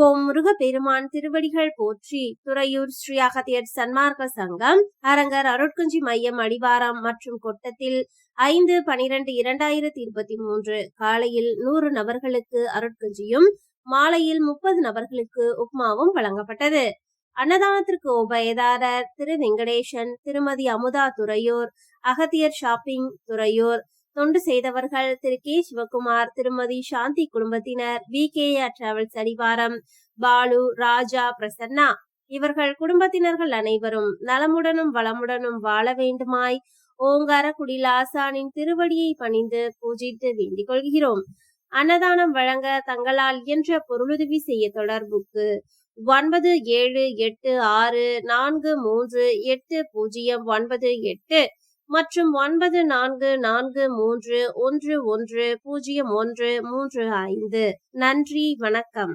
ஓம் முருகப்பெருமான் திருவடிகள் போற்றி. துறையூர் ஸ்ரீ அகத்தியர் சன்மார்க்க சங்கம், அரங்கர் அருட்குஞ்சி மையம் அடிவாரம் மற்றும் கொட்டத்தில் 5/12/2023 காலையில் 100 நபர்களுக்கு அருட்குஞ்சியும் மாலையில் 30 நபர்களுக்கு உப்மாவும் வழங்கப்பட்டது. அன்னதானத்திற்கு உபயதாரர் திரு வெங்கடேசன், திருமதி அமுதா துறையூர், அகத்தியர் ஷாப்பிங் துறையூர். தொண்டு செய்தவர்கள் திரு கே சிவகுமார், திருமதி சாந்தி குடும்பத்தினர், VKR டிராவல்ஸ் அடிவாரம், பாலு, ராஜா, பிரசன்னா. இவர்கள் குடும்பத்தினர்கள் அனைவரும் நலமுடனும் வளமுடனும் வாழ வேண்டுமாய் ஓங்கார குடிலாசானின் திருவடியை பணிந்து பூஜித்து வேண்டிக் கொள்கிறோம். அன்னதானம் வழங்க தங்களால் இயன்ற பொருளுதவி செய்ய தொடர்புக்கு 9778643898 மற்றும் 9443110135. நன்றி, வணக்கம்.